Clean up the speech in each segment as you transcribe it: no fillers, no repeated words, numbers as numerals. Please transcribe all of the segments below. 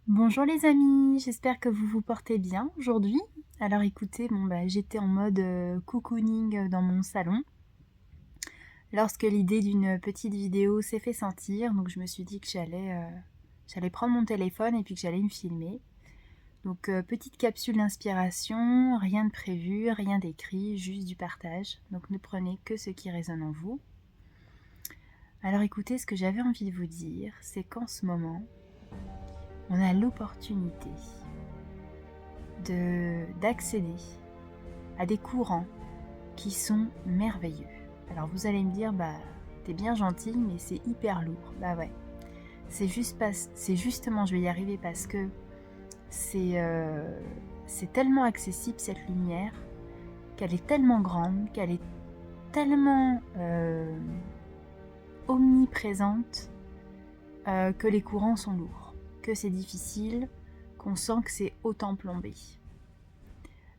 Bonjour les amis, j'espère que vous vous portez bien aujourd'hui. Alors écoutez, j'étais en mode cocooning dans mon salon lorsque l'idée d'une petite vidéo s'est fait sentir, donc je me suis dit que j'allais prendre mon téléphone et puis que j'allais me filmer. Donc petite capsule d'inspiration, rien de prévu, rien d'écrit, juste du partage. Donc ne prenez que ce qui résonne en vous. Alors écoutez, ce que j'avais envie de vous dire, c'est qu'en ce moment, on a l'opportunité d'accéder à des courants qui sont merveilleux. Alors vous allez me dire, t'es bien gentil, mais c'est hyper lourd. Bah ouais, c'est justement, je vais y arriver parce que c'est tellement accessible cette lumière, qu'elle est tellement grande, qu'elle est tellement omniprésente, que les courants sont lourds, que c'est difficile, qu'on sent que c'est autant plombé.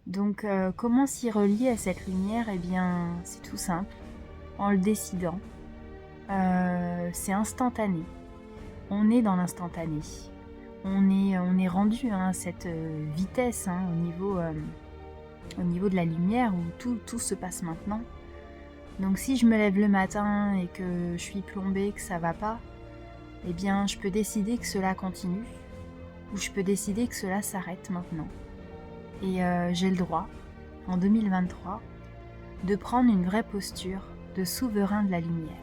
Donc comment s'y relier à cette lumière? Eh bien c'est tout simple, en le décidant. C'est instantané, on est dans l'instantané, on est rendu à cette vitesse au niveau de la lumière où tout se passe maintenant. Donc si je me lève le matin et que je suis plombée, que ça va pas, eh bien je peux décider que cela continue ou je peux décider que cela s'arrête maintenant. Et j'ai le droit, en 2023, de prendre une vraie posture de souverain de la lumière.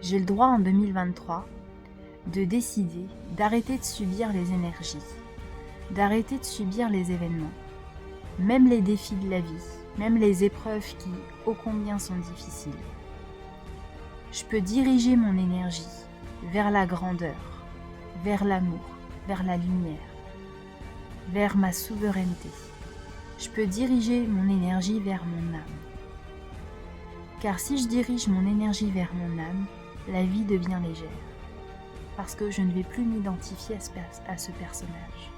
J'ai le droit en 2023 de décider d'arrêter de subir les énergies, d'arrêter de subir les événements, même les défis de la vie, même les épreuves qui, ô combien, sont difficiles. Je peux diriger mon énergie vers la grandeur, vers l'amour, vers la lumière, vers ma souveraineté. Je peux diriger mon énergie vers mon âme. Car si je dirige mon énergie vers mon âme, la vie devient légère. Parce que je ne vais plus m'identifier à ce personnage.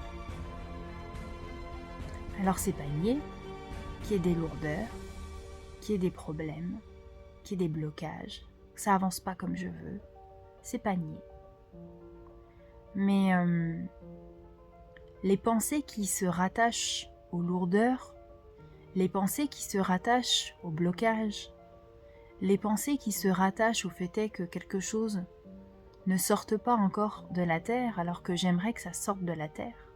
Alors c'est pas nier qu'il y ait des lourdeurs, qu'il y ait des problèmes, qu'il y ait des blocages, que ça avance pas comme je veux, c'est pas nier. Mais les pensées qui se rattachent aux lourdeurs, les pensées qui se rattachent au blocage, les pensées qui se rattachent au fait est que quelque chose ne sorte pas encore de la terre alors que j'aimerais que ça sorte de la terre.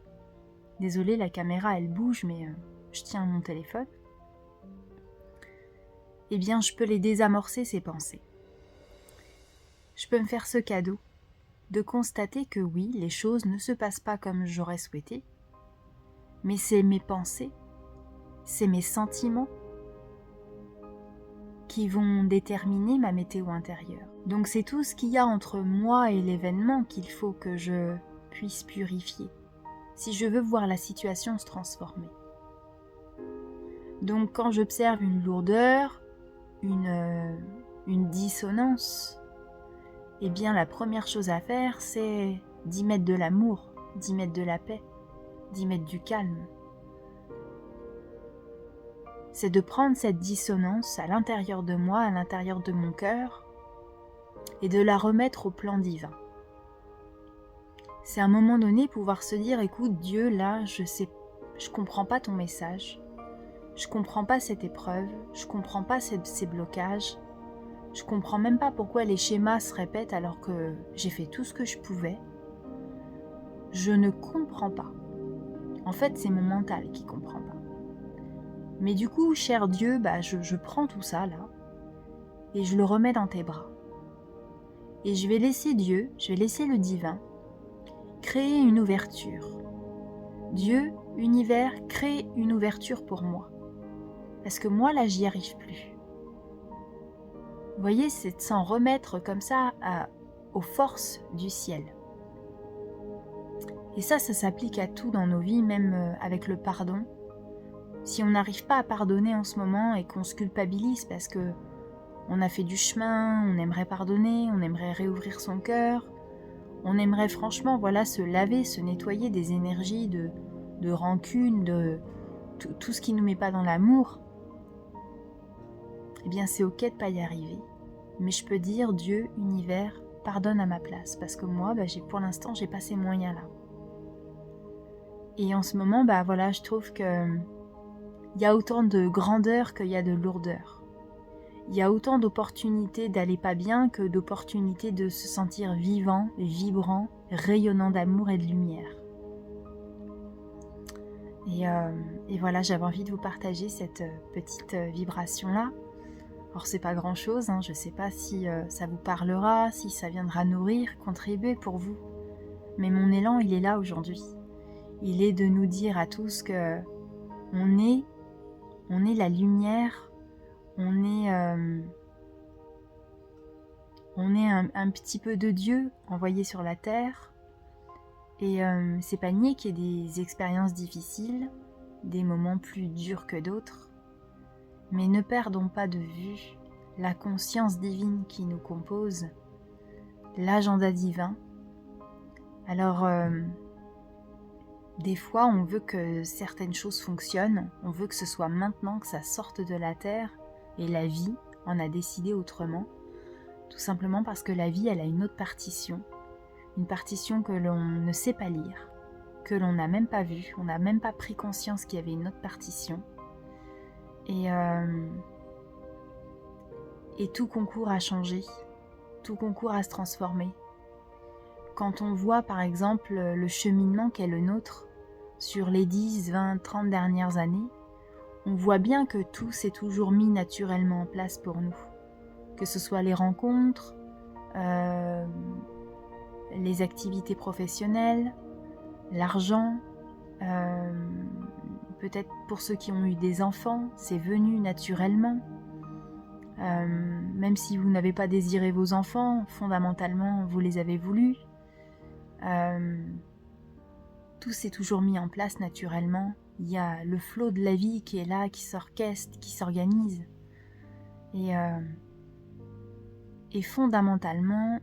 Désolée, la caméra elle bouge, mais je tiens mon téléphone. Eh bien, je peux les désamorcer, ces pensées. Je peux me faire ce cadeau de constater que oui, les choses ne se passent pas comme j'aurais souhaité, mais c'est mes pensées, c'est mes sentiments qui vont déterminer ma météo intérieure. Donc c'est tout ce qu'il y a entre moi et l'événement qu'il faut que je puisse purifier, si je veux voir la situation se transformer. Donc quand j'observe une lourdeur, une dissonance, eh bien la première chose à faire, c'est d'y mettre de l'amour, d'y mettre de la paix, d'y mettre du calme. C'est de prendre cette dissonance à l'intérieur de moi, à l'intérieur de mon cœur, et de la remettre au plan divin. C'est à un moment donné pouvoir se dire, écoute Dieu, là, je comprends pas ton message, je comprends pas cette épreuve, je comprends pas ces blocages, je comprends même pas pourquoi les schémas se répètent alors que j'ai fait tout ce que je pouvais. Je ne comprends pas. En fait, c'est mon mental qui comprend pas. Mais du coup, cher Dieu, je prends tout ça là et je le remets dans tes bras. Et je vais laisser Dieu, je vais laisser le divin créer une ouverture. Dieu, univers, crée une ouverture pour moi. Parce que moi là, j'y arrive plus. Vous voyez, c'est de s'en remettre comme ça aux forces du ciel. Et ça s'applique à tout dans nos vies, même avec le pardon. Si on n'arrive pas à pardonner en ce moment et qu'on se culpabilise parce que on a fait du chemin, on aimerait pardonner, on aimerait réouvrir son cœur, on aimerait franchement se laver, se nettoyer des énergies de rancune, de tout ce qui ne nous met pas dans l'amour, eh bien c'est ok de ne pas y arriver. Mais je peux dire, Dieu, univers, pardonne à ma place, parce que moi, pour l'instant, j'ai pas ces moyens-là. Et en ce moment, voilà, je trouve que il y a autant de grandeur qu'il y a de lourdeur. Il y a autant d'opportunités d'aller pas bien que d'opportunités de se sentir vivant, vibrant, rayonnant d'amour et de lumière. Et voilà, j'avais envie de vous partager cette petite vibration-là. Alors c'est pas grand-chose, je sais pas si ça vous parlera, si ça viendra nourrir, contribuer pour vous. Mais mon élan, il est là aujourd'hui. Il est de nous dire à tous que on est la lumière, on est un petit peu de Dieu envoyé sur la terre. Et c'est pas nier qu'il y ait des expériences difficiles, des moments plus durs que d'autres, mais ne perdons pas de vue la conscience divine qui nous compose, l'agenda divin. Alors, des fois, on veut que certaines choses fonctionnent, on veut que ce soit maintenant que ça sorte de la terre, et la vie en a décidé autrement, tout simplement parce que la vie, elle a une autre partition, une partition que l'on ne sait pas lire, que l'on n'a même pas vue, on n'a même pas pris conscience qu'il y avait une autre partition. Et tout concourt à changer, tout concourt à se transformer. Quand on voit par exemple le cheminement qu'est le nôtre sur les 10, 20, 30 dernières années, on voit bien que tout s'est toujours mis naturellement en place pour nous. Que ce soit les rencontres, les activités professionnelles, l'argent, peut-être pour ceux qui ont eu des enfants, c'est venu naturellement. Même si vous n'avez pas désiré vos enfants, fondamentalement vous les avez voulus. Tout s'est toujours mis en place naturellement. Il y a le flot de la vie qui est là, qui s'orchestre, qui s'organise. Et fondamentalement,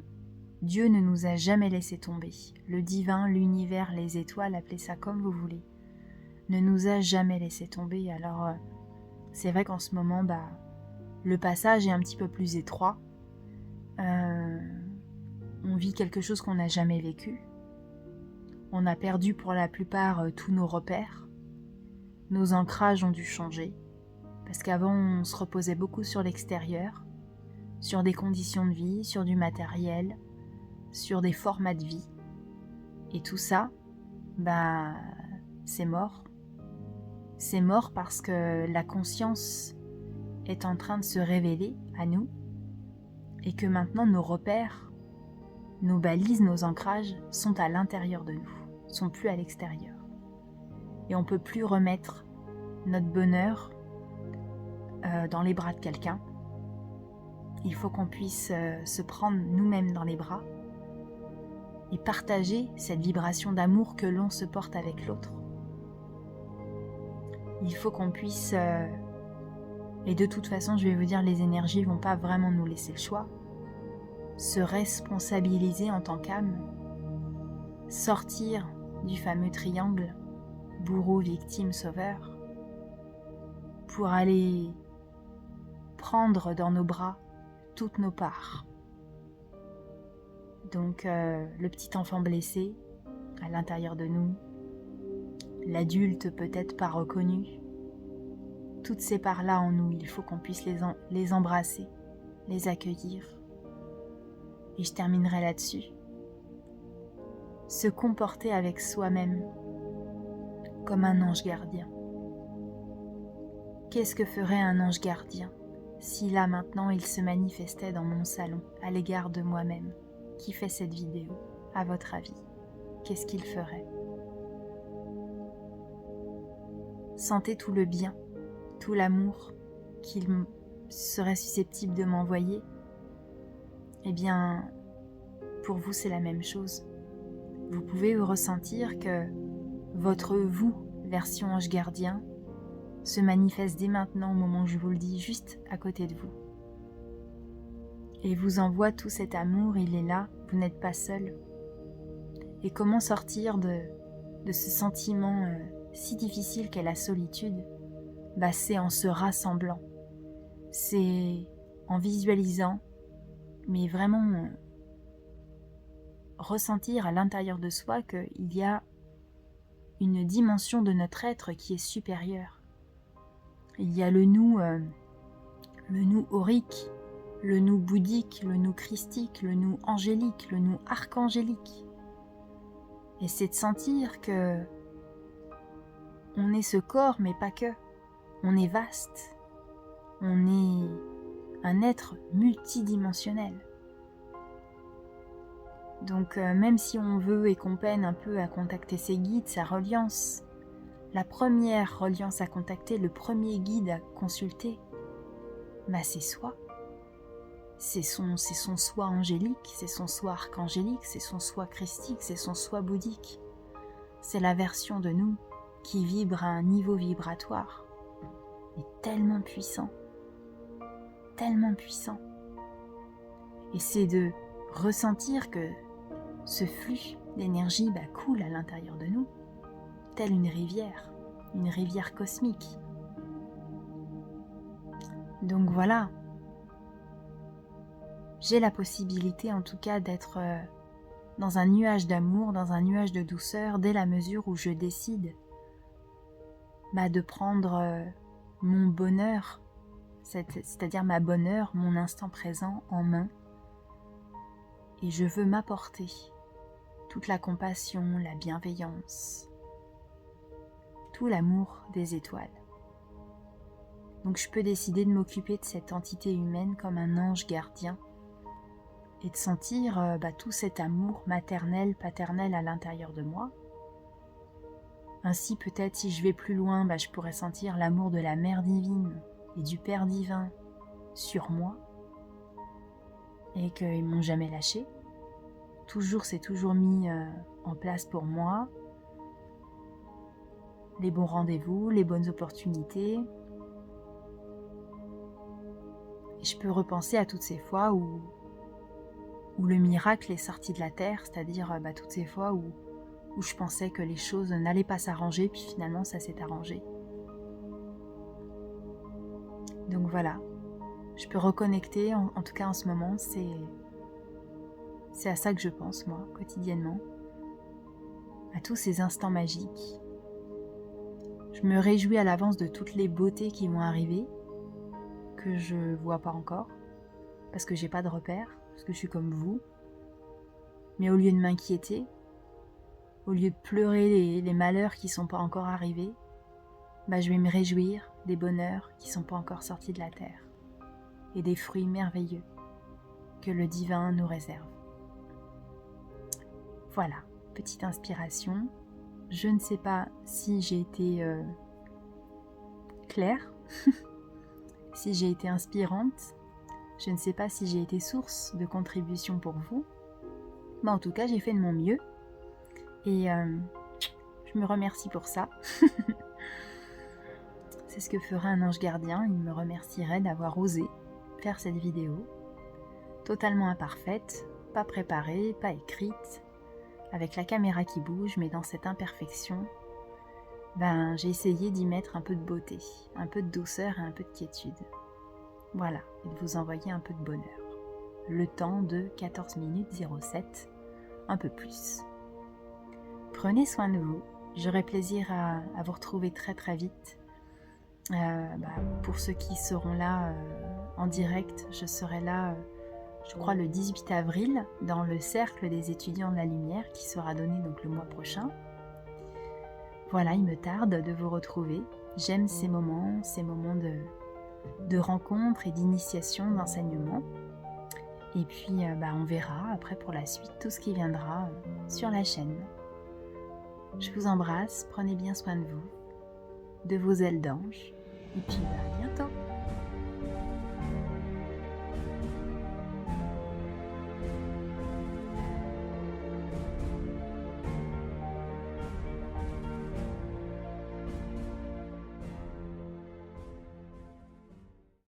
Dieu ne nous a jamais laissé tomber. Le divin, l'univers, les étoiles, appelez ça comme vous voulez, ne nous a jamais laissé tomber. Alors, c'est vrai qu'en ce moment, le passage est un petit peu plus étroit. On vit quelque chose qu'on n'a jamais vécu. On a perdu pour la plupart tous nos repères. Nos ancrages ont dû changer. Parce qu'avant, on se reposait beaucoup sur l'extérieur, sur des conditions de vie, sur du matériel, sur des formats de vie. Et tout ça, c'est mort. C'est mort parce que la conscience est en train de se révéler à nous et que maintenant nos repères, nos balises, nos ancrages sont à l'intérieur de nous, sont plus à l'extérieur. Et on ne peut plus remettre notre bonheur dans les bras de quelqu'un. Il faut qu'on puisse se prendre nous-mêmes dans les bras et partager cette vibration d'amour que l'on se porte avec l'autre. Il faut qu'on puisse, et de toute façon je vais vous dire, les énergies ne vont pas vraiment nous laisser le choix, se responsabiliser en tant qu'âme, sortir du fameux triangle bourreau, victime, sauveur, pour aller prendre dans nos bras toutes nos parts. Donc le petit enfant blessé à l'intérieur de nous, l'adulte peut-être pas reconnu, toutes ces parts-là en nous, il faut qu'on puisse les embrasser, les accueillir. Et je terminerai là-dessus. Se comporter avec soi-même comme un ange gardien. Qu'est-ce que ferait un ange gardien si là maintenant il se manifestait dans mon salon à l'égard de moi-même qui fait cette vidéo? À votre avis, qu'est-ce qu'il ferait? Sentez tout le bien, tout l'amour qu'il serait susceptible de m'envoyer. Eh bien, pour vous c'est la même chose. Vous pouvez ressentir que votre vous, version ange gardien, se manifeste dès maintenant au moment où je vous le dis, juste à côté de vous. Et vous envoie tout cet amour, il est là, vous n'êtes pas seul. Et comment sortir de ce sentiment si difficile qu'est la solitude? C'est en se rassemblant, c'est en visualisant, mais vraiment ressentir à l'intérieur de soi qu'il y a une dimension de notre être qui est supérieure. Il y a le nous aurique, le nous bouddhique, le nous christique, le nous angélique, le nous archangélique. Et c'est de sentir que on est ce corps, mais pas que. On est vaste. On est un être multidimensionnel. Donc même si on veut et qu'on peine un peu à contacter ses guides, sa reliance, la première reliance à contacter, le premier guide à consulter, c'est soi. C'est son soi angélique, c'est son soi archangélique, c'est son soi christique, c'est son soi bouddhique. C'est la version de nous qui vibre à un niveau vibratoire, mais tellement puissant. Et c'est de ressentir que ce flux d'énergie coule à l'intérieur de nous, telle une rivière cosmique. Donc voilà, j'ai la possibilité en tout cas d'être dans un nuage d'amour, dans un nuage de douceur, dès la mesure où je décide de prendre mon bonheur, c'est-à-dire ma bonne heure, mon instant présent en main. Et je veux m'apporter toute la compassion, la bienveillance, tout l'amour des étoiles. Donc je peux décider de m'occuper de cette entité humaine comme un ange gardien et de sentir tout cet amour maternel, paternel à l'intérieur de moi. Ainsi peut-être si je vais plus loin, je pourrais sentir l'amour de la Mère divine et du Père divin sur moi et qu'ils m'ont jamais lâché. C'est toujours mis en place pour moi. Les bons rendez-vous, les bonnes opportunités. Et je peux repenser à toutes ces fois où le miracle est sorti de la terre, c'est-à-dire toutes ces fois où je pensais que les choses n'allaient pas s'arranger, puis finalement ça s'est arrangé. Donc voilà, je peux reconnecter, en tout cas en ce moment, c'est à ça que je pense moi, quotidiennement, à tous ces instants magiques. Je me réjouis à l'avance de toutes les beautés qui vont arriver, que je vois pas encore, parce que j'ai pas de repères, parce que je suis comme vous. Mais au lieu de m'inquiéter, au lieu de pleurer les malheurs qui sont pas encore arrivés, je vais me réjouir des bonheurs qui sont pas encore sortis de la terre et des fruits merveilleux que le divin nous réserve. Voilà, petite inspiration. Je ne sais pas si j'ai été claire, si j'ai été inspirante. Je ne sais pas si j'ai été source de contribution pour vous. Mais en tout cas, j'ai fait de mon mieux. Et je me remercie pour ça. C'est ce que ferait un ange gardien. Il me remercierait d'avoir osé faire cette vidéo. Totalement imparfaite, pas préparée, pas écrite, avec la caméra qui bouge, mais dans cette imperfection, j'ai essayé d'y mettre un peu de beauté, un peu de douceur et un peu de quiétude. Voilà, et de vous envoyer un peu de bonheur. Le temps de 14 minutes 07, un peu plus. Prenez soin de vous, j'aurai plaisir à vous retrouver très très vite. Pour ceux qui seront là en direct, je serai là, je crois le 18 avril, dans le cercle des étudiants de la lumière qui sera donné donc le mois prochain. Voilà, il me tarde de vous retrouver. J'aime ces moments de rencontres et d'initiation, d'enseignement. Et puis on verra après pour la suite tout ce qui viendra sur la chaîne. Je vous embrasse, prenez bien soin de vous, de vos ailes d'ange, et puis à bientôt.